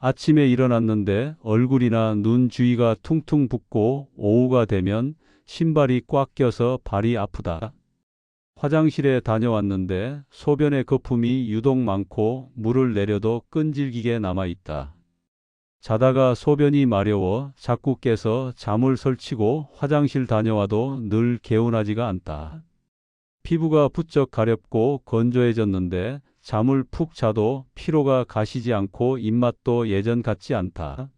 아침에 일어났는데 얼굴이나 눈 주위가 퉁퉁 붓고 오후가 되면 신발이 꽉 껴서 발이 아프다. 화장실에 다녀왔는데 소변의 거품이 유독 많고 물을 내려도 끈질기게 남아있다. 자다가 소변이 마려워 자꾸 깨서 잠을 설치고 화장실 다녀와도 늘 개운하지가 않다. 피부가 부쩍 가렵고 건조해졌는데 잠을 푹 자도 피로가 가시지 않고 입맛도 예전 같지 않다.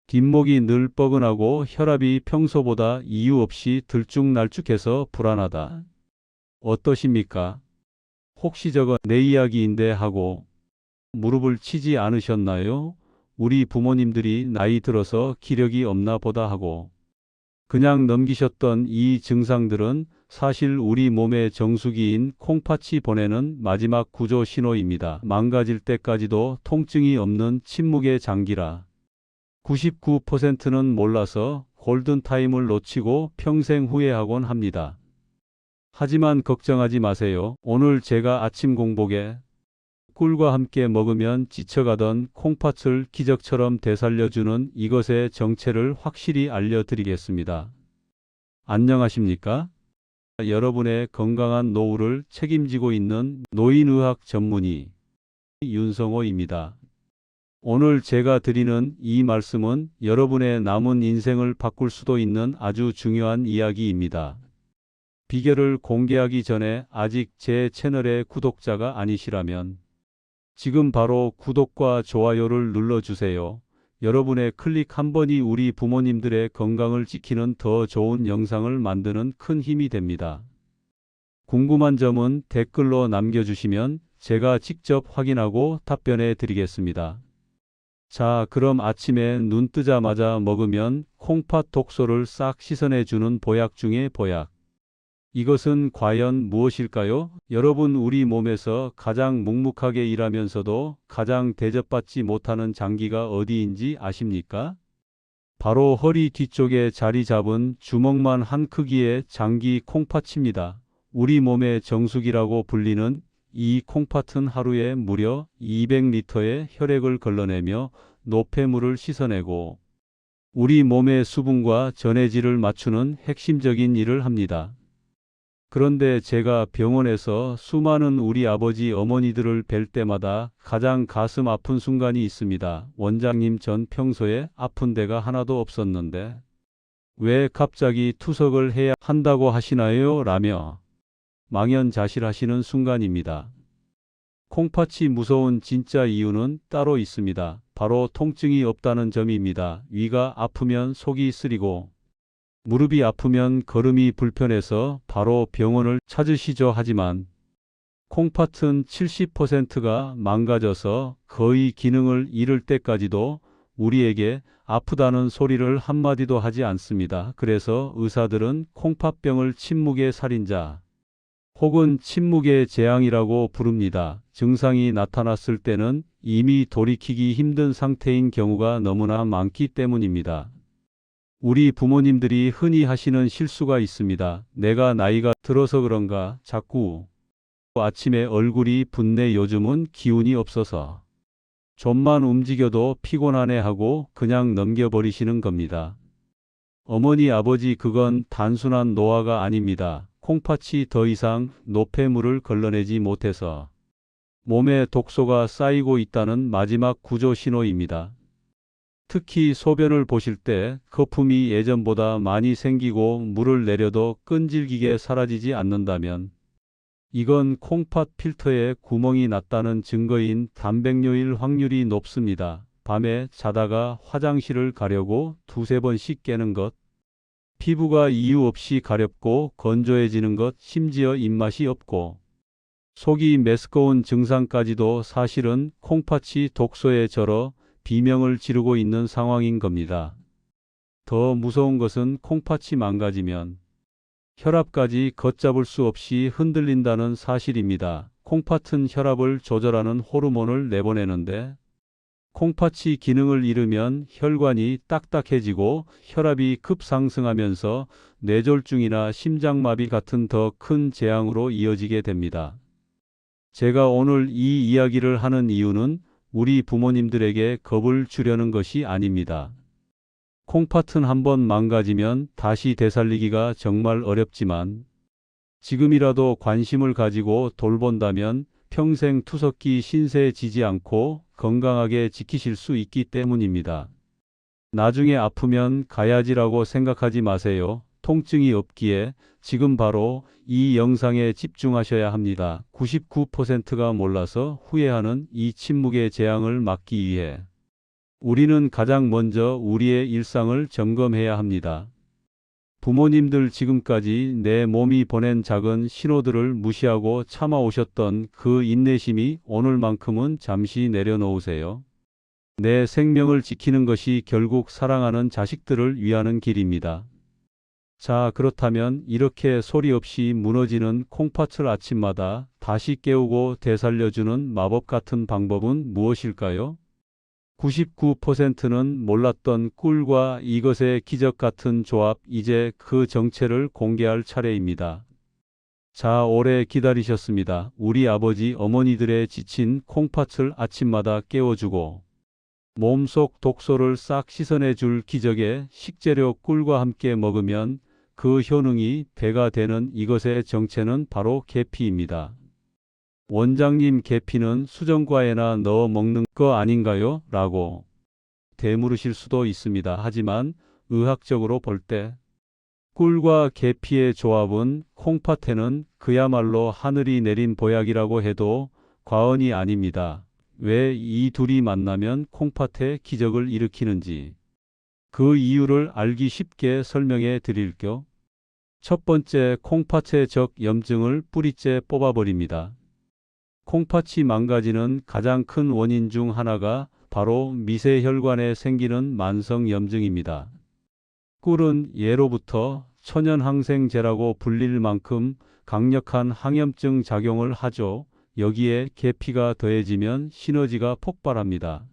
뒷목이 늘 뻐근하고 혈압이 평소보다 이유 없이 들쭉날쭉해서 불안하다. 어떠십니까? 혹시 저거 내 이야기인데 하고 무릎을 치지 않으셨나요? 우리 부모님들이 나이 들어서 기력이 없나 보다 하고 그냥 넘기셨던 이 증상들은 사실 우리 몸의 정수기인 콩팥이 보내는 마지막 구조 신호입니다. 망가질 때까지도 통증이 없는 침묵의 장기라. 99%는 몰라서 골든타임을 놓치고 평생 후회하곤 합니다. 하지만 걱정하지 마세요. 오늘 제가 아침 공복에 꿀과 함께 먹으면 지쳐가던 콩팥을 기적처럼 되살려주는 이것의 정체를 확실히 알려드리겠습니다. 안녕하십니까? 여러분의 건강한 노후를 책임지고 있는 노인의학 전문의 윤성호입니다. 오늘 제가 드리는 이 말씀은 여러분의 남은 인생을 바꿀 수도 있는 아주 중요한 이야기입니다. 비결을 공개하기 전에 아직 제 채널의 구독자가 아니시라면 지금 바로 구독과 좋아요를 눌러주세요. 여러분의 클릭 한 번이 우리 부모님들의 건강을 지키는 더 좋은 영상을 만드는 큰 힘이 됩니다. 궁금한 점은 댓글로 남겨주시면 제가 직접 확인하고 답변해 드리겠습니다. 자, 그럼 아침에 눈 뜨자마자 먹으면 콩팥 독소를 싹 씻어내주는 보약 중에 보약. 이것은 과연 무엇일까요? 여러분, 우리 몸에서 가장 묵묵하게 일하면서도 가장 대접받지 못하는 장기가 어디인지 아십니까? 바로 허리 뒤쪽에 자리 잡은 주먹만 한 크기의 장기 콩팥입니다. 우리 몸의 정수기라고 불리는 이 콩팥은 하루에 무려 200리터의 혈액을 걸러내며 노폐물을 씻어내고 우리 몸의 수분과 전해질을 맞추는 핵심적인 일을 합니다. 그런데 제가 병원에서 수많은 우리 아버지 어머니들을 뵐 때마다 가장 가슴 아픈 순간이 있습니다. 원장님, 전 평소에 아픈 데가 하나도 없었는데 왜 갑자기 투석을 해야 한다고 하시나요? 라며 망연자실하시는 순간입니다. 콩팥이 무서운 진짜 이유는 따로 있습니다. 바로 통증이 없다는 점입니다. 위가 아프면 속이 쓰리고 무릎이 아프면 걸음이 불편해서 바로 병원을 찾으시죠. 하지만 콩팥은 70%가 망가져서 거의 기능을 잃을 때까지도 우리에게 아프다는 소리를 한마디도 하지 않습니다. 그래서 의사들은 콩팥병을 침묵의 살인자 혹은 침묵의 재앙이라고 부릅니다. 증상이 나타났을 때는 이미 돌이키기 힘든 상태인 경우가 너무나 많기 때문입니다. 우리 부모님들이 흔히 하시는 실수가 있습니다. 내가 나이가 들어서 그런가 자꾸 아침에 얼굴이 붓네, 요즘은 기운이 없어서 좀만 움직여도 피곤하네 하고 그냥 넘겨버리시는 겁니다. 어머니, 아버지, 그건 단순한 노화가 아닙니다. 콩팥이 더 이상 노폐물을 걸러내지 못해서 몸에 독소가 쌓이고 있다는 마지막 구조 신호입니다. 특히 소변을 보실 때 거품이 예전보다 많이 생기고 물을 내려도 끈질기게 사라지지 않는다면 이건 콩팥 필터에 구멍이 났다는 증거인 단백뇨일 확률이 높습니다. 밤에 자다가 화장실을 가려고 두세 번씩 깨는 것, 피부가 이유 없이 가렵고 건조해지는 것, 심지어 입맛이 없고 속이 메스꺼운 증상까지도 사실은 콩팥이 독소에 절어 비명을 지르고 있는 상황인 겁니다. 더 무서운 것은 콩팥이 망가지면 혈압까지 걷잡을 수 없이 흔들린다는 사실입니다. 콩팥은 혈압을 조절하는 호르몬을 내보내는데 콩팥이 기능을 잃으면 혈관이 딱딱해지고 혈압이 급상승하면서 뇌졸중이나 심장마비 같은 더 큰 재앙으로 이어지게 됩니다. 제가 오늘 이 이야기를 하는 이유는 우리 부모님들에게 겁을 주려는 것이 아닙니다. 콩팥은 한번 망가지면 다시 되살리기가 정말 어렵지만 지금이라도 관심을 가지고 돌본다면 평생 투석기 신세에 지지 않고 건강하게 지키실 수 있기 때문입니다. 나중에 아프면 가야지라고 생각하지 마세요. 통증이 없기에 지금 바로 이 영상에 집중하셔야 합니다. 99%가 몰라서 후회하는 이 침묵의 재앙을 막기 위해 우리는 가장 먼저 우리의 일상을 점검해야 합니다. 부모님들 지금까지 내 몸이 보낸 작은 신호들을 무시하고 참아오셨던 그 인내심이 오늘만큼은 잠시 내려놓으세요. 내 생명을 지키는 것이 결국 사랑하는 자식들을 위하는 길입니다. 자, 그렇다면 이렇게 소리 없이 무너지는 콩팥을 아침마다 다시 깨우고 되살려주는 마법 같은 방법은 무엇일까요? 99%는 몰랐던 꿀과 이것의 기적 같은 조합, 이제 그 정체를 공개할 차례입니다. 자, 오래 기다리셨습니다. 우리 아버지 어머니들의 지친 콩팥을 아침마다 깨워주고 몸속 독소를 싹 씻어내 줄 기적의 식재료 꿀과 함께 먹으면 그 효능이 배가 되는 이것의 정체는 바로 계피입니다. 원장님, 계피는 수정과에나 넣어 먹는 거 아닌가요? 라고 되물으실 수도 있습니다. 하지만 의학적으로 볼 때 꿀과 계피의 조합은 콩팥에는 그야말로 하늘이 내린 보약이라고 해도 과언이 아닙니다. 왜 이 둘이 만나면 콩팥에 기적을 일으키는지 그 이유를 알기 쉽게 설명해 드릴게요. 첫 번째, 콩팥의 적 염증을 뿌리째 뽑아버립니다. 콩팥이 망가지는 가장 큰 원인 중 하나가 바로 미세혈관에 생기는 만성 염증입니다. 꿀은 예로부터 천연항생제라고 불릴 만큼 강력한 항염증 작용을 하죠. 여기에 계피가 더해지면 시너지가 폭발합니다.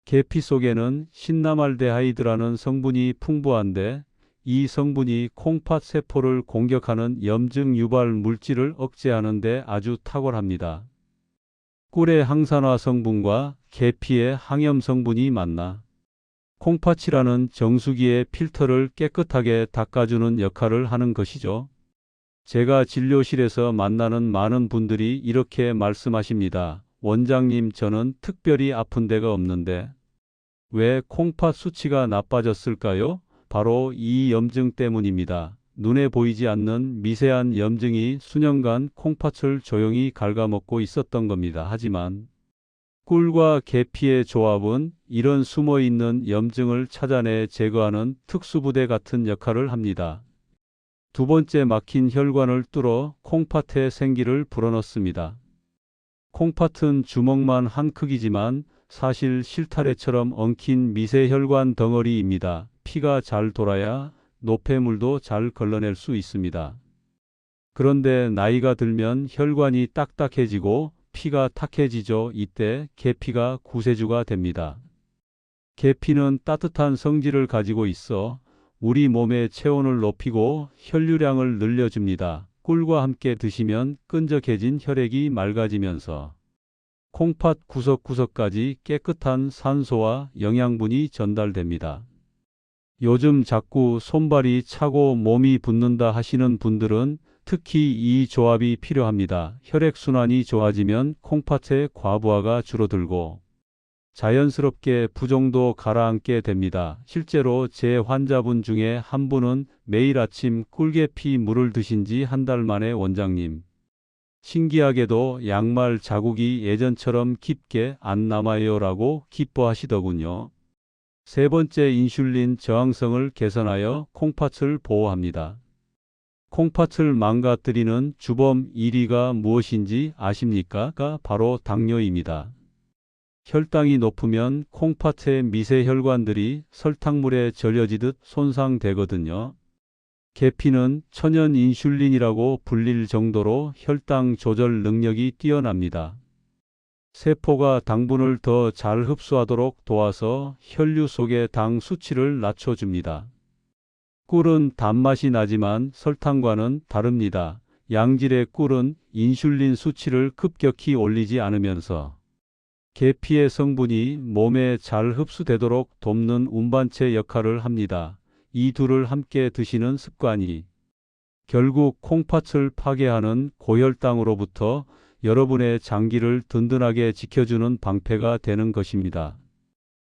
계피 속에는 신나말데하이드라는 성분이 풍부한데 이 성분이 콩팥 세포를 공격하는 염증 유발 물질을 억제하는 데 아주 탁월합니다. 꿀의 항산화 성분과 계피의 항염 성분이 만나 콩팥이라는 정수기의 필터를 깨끗하게 닦아주는 역할을 하는 것이죠. 제가 진료실에서 만나는 많은 분들이 이렇게 말씀하십니다. 원장님, 저는 특별히 아픈 데가 없는데 왜 콩팥 수치가 나빠졌을까요? 바로 이 염증 때문입니다. 눈에 보이지 않는 미세한 염증이 수년간 콩팥을 조용히 갉아먹고 있었던 겁니다. 하지만 꿀과 계피의 조합은 이런 숨어있는 염증을 찾아내 제거하는 특수부대 같은 역할을 합니다. 두 번째, 막힌 혈관을 뚫어 콩팥에 생기를 불어넣습니다. 콩팥은 주먹만 한 크기지만 사실 실타래처럼 엉킨 미세혈관 덩어리입니다. 피가 잘 돌아야 노폐물도 잘 걸러낼 수 있습니다. 그런데 나이가 들면 혈관이 딱딱해지고 피가 탁해지죠. 이때 계피가 구세주가 됩니다. 계피는 따뜻한 성질을 가지고 있어 우리 몸의 체온을 높이고 혈류량을 늘려줍니다. 꿀과 함께 드시면 끈적해진 혈액이 맑아지면서 콩팥 구석구석까지 깨끗한 산소와 영양분이 전달됩니다. 요즘 자꾸 손발이 차고 몸이 붓는다 하시는 분들은 특히 이 조합이 필요합니다. 혈액순환이 좋아지면 콩팥의 과부하가 줄어들고 자연스럽게 부종도 가라앉게 됩니다. 실제로 제 환자분 중에 한 분은 매일 아침 꿀계피 물을 드신 지 한 달 만에 원장님, 신기하게도 양말 자국이 예전처럼 깊게 안 남아요 라고 기뻐하시더군요. 세 번째, 인슐린 저항성을 개선하여 콩팥을 보호합니다. 콩팥을 망가뜨리는 주범 1위가 무엇인지 아십니까? 바로 당뇨입니다. 혈당이 높으면 콩팥의 미세혈관들이 설탕물에 절여지듯 손상되거든요. 계피는 천연 인슐린이라고 불릴 정도로 혈당 조절 능력이 뛰어납니다. 세포가 당분을 더 잘 흡수하도록 도와서 혈류 속의 당 수치를 낮춰줍니다. 꿀은 단맛이 나지만 설탕과는 다릅니다. 양질의 꿀은 인슐린 수치를 급격히 올리지 않으면서 계피의 성분이 몸에 잘 흡수되도록 돕는 운반체 역할을 합니다. 이 둘을 함께 드시는 습관이 결국 콩팥을 파괴하는 고혈당으로부터 여러분의 장기를 든든하게 지켜주는 방패가 되는 것입니다.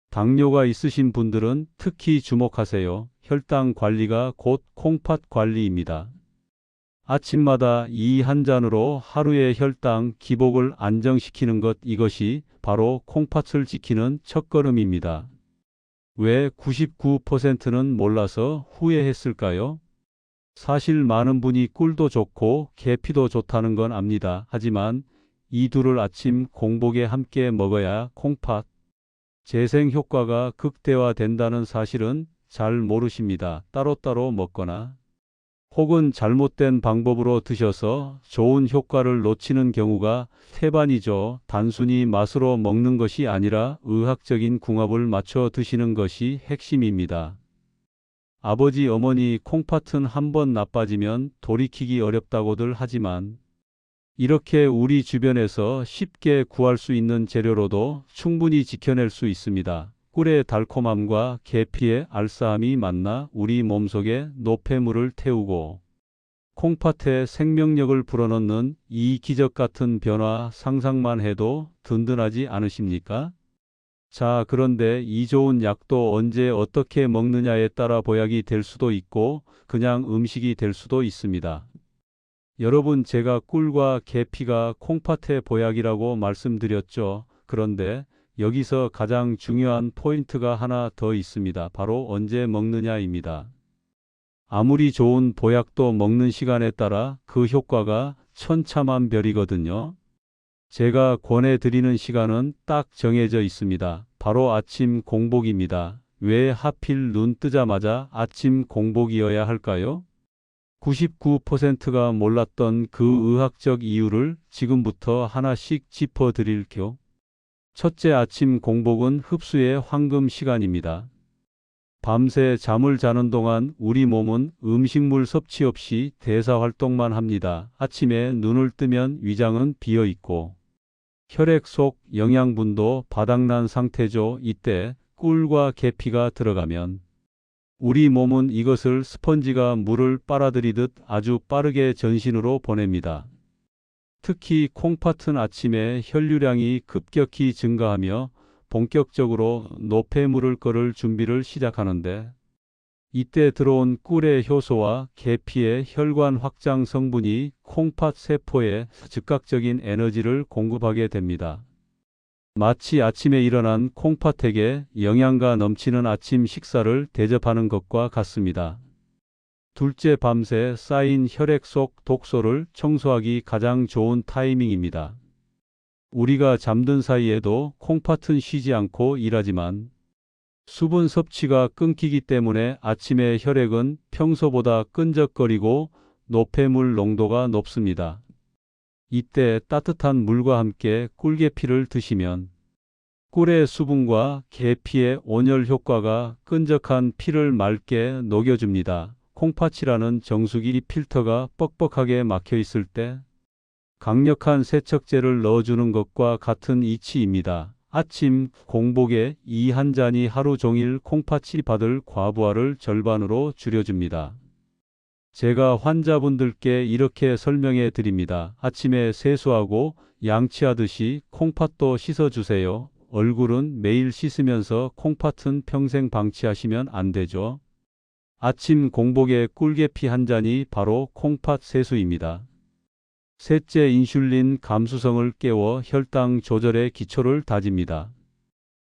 당뇨가 있으신 분들은 특히 주목하세요. 혈당 관리가 곧 콩팥 관리입니다. 아침마다 이 한 잔으로 하루의 혈당 기복을 안정시키는 것, 이것이 바로 콩팥을 지키는 첫걸음입니다. 왜 99%는 몰라서 후회했을까요? 사실 많은 분이 꿀도 좋고 계피도 좋다는 건 압니다. 하지만 이 둘을 아침 공복에 함께 먹어야 콩팥 재생 효과가 극대화된다는 사실은 잘 모르십니다. 따로따로 먹거나 혹은 잘못된 방법으로 드셔서 좋은 효과를 놓치는 경우가 태반이죠. 단순히 맛으로 먹는 것이 아니라 의학적인 궁합을 맞춰 드시는 것이 핵심입니다. 아버지, 어머니, 콩팥은 한번 나빠지면 돌이키기 어렵다고들 하지만 이렇게 우리 주변에서 쉽게 구할 수 있는 재료로도 충분히 지켜낼 수 있습니다. 꿀의 달콤함과 계피의 알싸함이 만나 우리 몸속에 노폐물을 태우고 콩팥에 생명력을 불어넣는 이 기적 같은 변화, 상상만 해도 든든하지 않으십니까? 자, 그런데 이 좋은 약도 언제 어떻게 먹느냐에 따라 보약이 될 수도 있고 그냥 음식이 될 수도 있습니다. 여러분, 제가 꿀과 계피가 콩팥의 보약이라고 말씀드렸죠. 그런데 여기서 가장 중요한 포인트가 하나 더 있습니다. 바로 언제 먹느냐입니다. 아무리 좋은 보약도 먹는 시간에 따라 그 효과가 천차만별이거든요. 제가 권해드리는 시간은 딱 정해져 있습니다. 바로 아침 공복입니다. 왜 하필 눈 뜨자마자 아침 공복이어야 할까요? 99%가 몰랐던 그 의학적 이유를 지금부터 하나씩 짚어드릴게요. 첫째, 아침 공복은 흡수의 황금 시간입니다. 밤새 잠을 자는 동안 우리 몸은 음식물 섭취 없이 대사 활동만 합니다. 아침에 눈을 뜨면 위장은 비어 있고 혈액 속 영양분도 바닥난 상태죠. 이때 꿀과 계피가 들어가면 우리 몸은 이것을 스펀지가 물을 빨아들이듯 아주 빠르게 전신으로 보냅니다. 특히 콩팥은 아침에 혈류량이 급격히 증가하며 본격적으로 노폐물을 끌을 준비를 시작하는데 이때 들어온 꿀의 효소와 계피의 혈관 확장 성분이 콩팥 세포에 즉각적인 에너지를 공급하게 됩니다. 마치 아침에 일어난 콩팥에게 영양가 넘치는 아침 식사를 대접하는 것과 같습니다. 둘째, 밤새 쌓인 혈액 속 독소를 청소하기 가장 좋은 타이밍입니다. 우리가 잠든 사이에도 콩팥은 쉬지 않고 일하지만 수분 섭취가 끊기기 때문에 아침에 혈액은 평소보다 끈적거리고 노폐물 농도가 높습니다. 이때 따뜻한 물과 함께 꿀계피를 드시면 꿀의 수분과 계피의 온열 효과가 끈적한 피를 맑게 녹여줍니다. 콩팥이라는 정수기 필터가 뻑뻑하게 막혀 있을 때 강력한 세척제를 넣어주는 것과 같은 이치입니다. 아침 공복에 이 한 잔이 하루 종일 콩팥이 받을 과부하를 절반으로 줄여줍니다. 제가 환자분들께 이렇게 설명해 드립니다. 아침에 세수하고 양치하듯이 콩팥도 씻어주세요. 얼굴은 매일 씻으면서 콩팥은 평생 방치하시면 안 되죠. 아침 공복에 꿀계피 한 잔이 바로 콩팥 세수입니다. 셋째, 인슐린 감수성을 깨워 혈당 조절의 기초를 다집니다.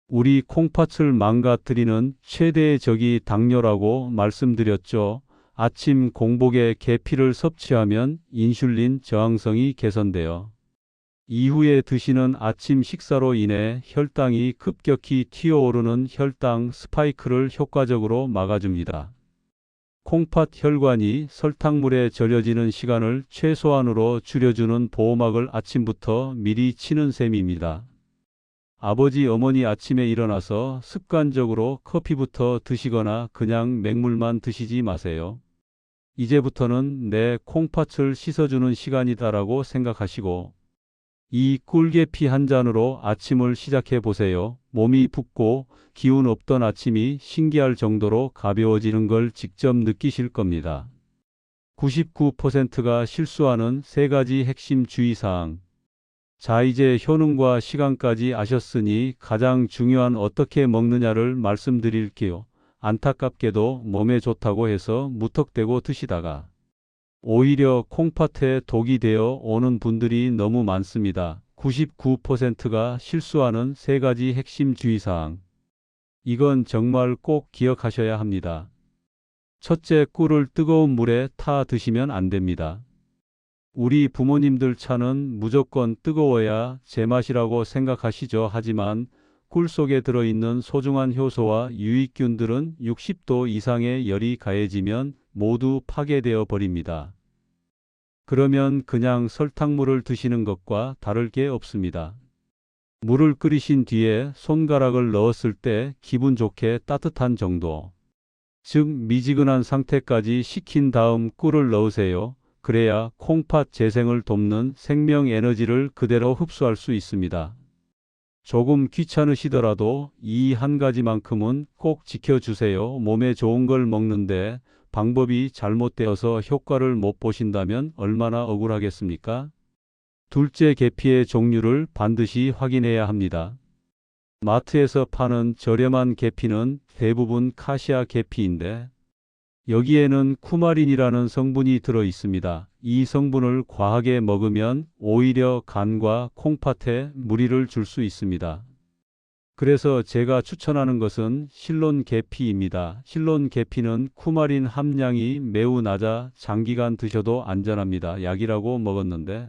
우리 콩팥을 망가뜨리는 최대의 적이 당뇨라고 말씀드렸죠. 아침 공복에 계피를 섭취하면 인슐린 저항성이 개선되어 이후에 드시는 아침 식사로 인해 혈당이 급격히 튀어오르는 혈당 스파이크를 효과적으로 막아줍니다. 콩팥 혈관이 설탕물에 절여지는 시간을 최소한으로 줄여주는 보호막을 아침부터 미리 치는 셈입니다. 아버지, 어머니, 아침에 일어나서 습관적으로 커피부터 드시거나 그냥 맹물만 드시지 마세요. 이제부터는 내 콩팥을 씻어주는 시간이다라고 생각하시고 이 꿀계피 한 잔으로 아침을 시작해 보세요. 몸이 붓고 기운 없던 아침이 신기할 정도로 가벼워지는 걸 직접 느끼실 겁니다. 99%가 실수하는 세 가지 핵심 주의사항. 자, 이제 효능과 시간까지 아셨으니 가장 중요한 어떻게 먹느냐를 말씀드릴게요. 안타깝게도 몸에 좋다고 해서 무턱대고 드시다가 오히려 콩팥에 독이 되어 오는 분들이 너무 많습니다. 99%가 실수하는 세 가지 핵심 주의사항. 이건 정말 꼭 기억하셔야 합니다. 첫째, 꿀을 뜨거운 물에 타 드시면 안 됩니다. 우리 부모님들 차는 무조건 뜨거워야 제맛이라고 생각하시죠. 하지만 꿀 속에 들어있는 소중한 효소와 유익균들은 60도 이상의 열이 가해지면 모두 파괴되어 버립니다. 그러면 그냥 설탕물을 드시는 것과 다를 게 없습니다. 물을 끓이신 뒤에 손가락을 넣었을 때 기분 좋게 따뜻한 정도, 즉 미지근한 상태까지 식힌 다음 꿀을 넣으세요. 그래야 콩팥 재생을 돕는 생명 에너지를 그대로 흡수할 수 있습니다. 조금 귀찮으시더라도 이 한 가지만큼은 꼭 지켜주세요. 몸에 좋은 걸 먹는데 방법이 잘못되어서 효과를 못 보신다면 얼마나 억울하겠습니까? 둘째, 계피의 종류를 반드시 확인해야 합니다. 마트에서 파는 저렴한 계피는 대부분 카시아 계피인데 여기에는 쿠마린이라는 성분이 들어 있습니다. 이 성분을 과하게 먹으면 오히려 간과 콩팥에 무리를 줄 수 있습니다. 그래서 제가 추천하는 것은 실론 계피입니다. 실론 계피는 쿠마린 함량이 매우 낮아 장기간 드셔도 안전합니다. 약이라고 먹었는데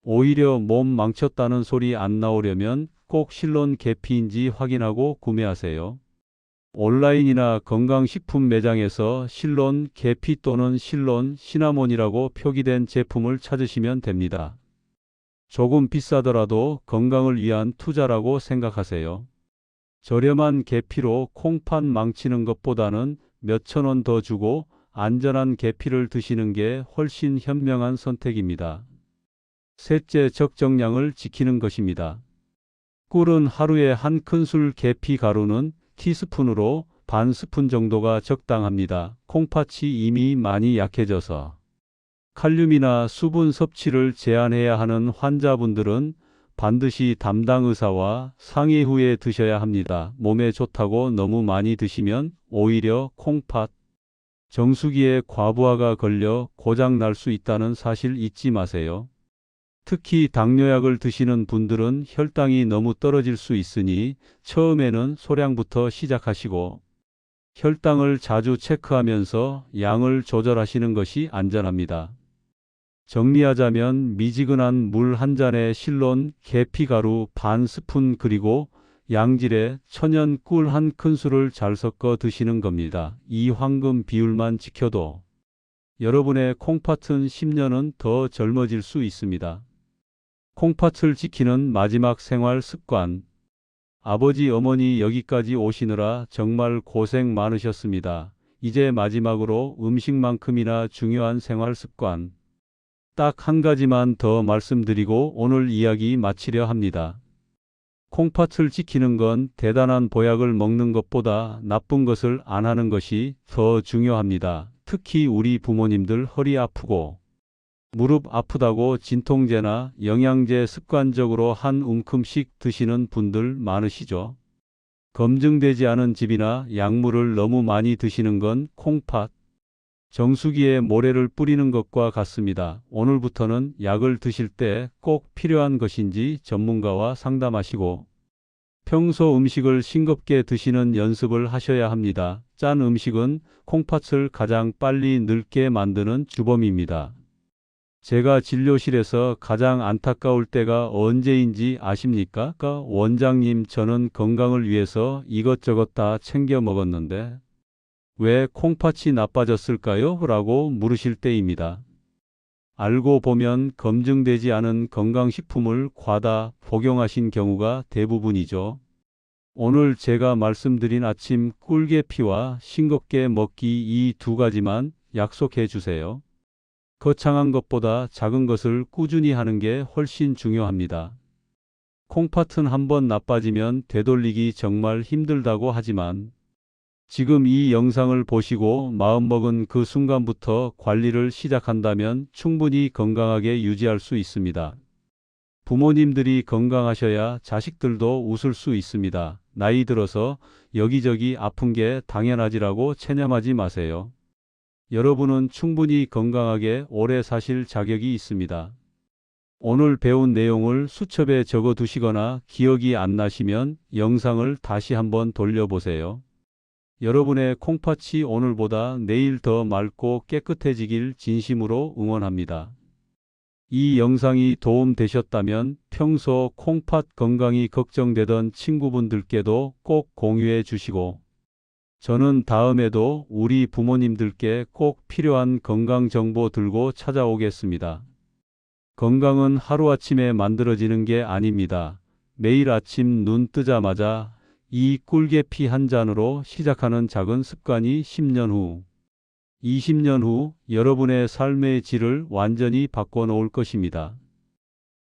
오히려 몸 망쳤다는 소리 안 나오려면 꼭 실론 계피인지 확인하고 구매하세요. 온라인이나 건강식품 매장에서 실론 계피 또는 실론 시나몬이라고 표기된 제품을 찾으시면 됩니다. 조금 비싸더라도 건강을 위한 투자라고 생각하세요. 저렴한 계피로 콩팥 망치는 것보다는 몇천 원 더 주고 안전한 계피를 드시는 게 훨씬 현명한 선택입니다. 셋째, 적정량을 지키는 것입니다. 꿀은 하루에 한 큰술, 계피 가루는 티스푼으로 반 스푼 정도가 적당합니다. 콩팥이 이미 많이 약해져서 칼륨이나 수분 섭취를 제한해야 하는 환자분들은 반드시 담당 의사와 상의 후에 드셔야 합니다. 몸에 좋다고 너무 많이 드시면 오히려 콩팥 정수기에 과부하가 걸려 고장 날 수 있다는 사실 잊지 마세요. 특히 당뇨약을 드시는 분들은 혈당이 너무 떨어질 수 있으니 처음에는 소량부터 시작하시고 혈당을 자주 체크하면서 양을 조절하시는 것이 안전합니다. 정리하자면 미지근한 물 한 잔에 실론 계피가루 반 스푼 그리고 양질의 천연 꿀 한 큰술을 잘 섞어 드시는 겁니다. 이 황금 비율만 지켜도 여러분의 콩팥은 10년은 더 젊어질 수 있습니다. 콩팥을 지키는 마지막 생활 습관. 아버지, 어머니 여기까지 오시느라 정말 고생 많으셨습니다. 이제 마지막으로 음식만큼이나 중요한 생활 습관. 딱 한 가지만 더 말씀드리고 오늘 이야기 마치려 합니다. 콩팥을 지키는 건 대단한 보약을 먹는 것보다 나쁜 것을 안 하는 것이 더 중요합니다. 특히 우리 부모님들 허리 아프고 무릎 아프다고 진통제나 영양제 습관적으로 한 움큼씩 드시는 분들 많으시죠? 검증되지 않은 즙이나 약물을 너무 많이 드시는 건 콩팥 정수기에 모래를 뿌리는 것과 같습니다. 오늘부터는 약을 드실 때 꼭 필요한 것인지 전문가와 상담하시고 평소 음식을 싱겁게 드시는 연습을 하셔야 합니다. 짠 음식은 콩팥을 가장 빨리 늙게 만드는 주범입니다. 제가 진료실에서 가장 안타까울 때가 언제인지 아십니까? 원장님, 저는 건강을 위해서 이것저것 다 챙겨 먹었는데 왜 콩팥이 나빠졌을까요? 라고 물으실 때입니다. 알고 보면 검증되지 않은 건강식품을 과다 복용하신 경우가 대부분이죠. 오늘 제가 말씀드린 아침 꿀계피와 싱겁게 먹기 이 두 가지만 약속해 주세요. 거창한 것보다 작은 것을 꾸준히 하는 게 훨씬 중요합니다. 콩팥은 한번 나빠지면 되돌리기 정말 힘들다고 하지만 지금 이 영상을 보시고 마음먹은 그 순간부터 관리를 시작한다면 충분히 건강하게 유지할 수 있습니다. 부모님들이 건강하셔야 자식들도 웃을 수 있습니다. 나이 들어서 여기저기 아픈 게 당연하지라고 체념하지 마세요. 여러분은 충분히 건강하게 오래 사실 자격이 있습니다. 오늘 배운 내용을 수첩에 적어 두시거나 기억이 안 나시면 영상을 다시 한번 돌려보세요. 여러분의 콩팥이 오늘보다 내일 더 맑고 깨끗해지길 진심으로 응원합니다. 이 영상이 도움 되셨다면 평소 콩팥 건강이 걱정되던 친구분들께도 꼭 공유해 주시고 저는 다음에도 우리 부모님들께 꼭 필요한 건강 정보 들고 찾아오겠습니다. 건강은 하루아침에 만들어지는 게 아닙니다. 매일 아침 눈 뜨자마자 이 꿀계피 한 잔으로 시작하는 작은 습관이 10년 후, 20년 후 여러분의 삶의 질을 완전히 바꿔놓을 것입니다.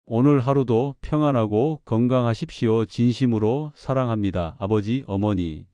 오늘 하루도 평안하고 건강하십시오. 진심으로 사랑합니다. 아버지, 어머니.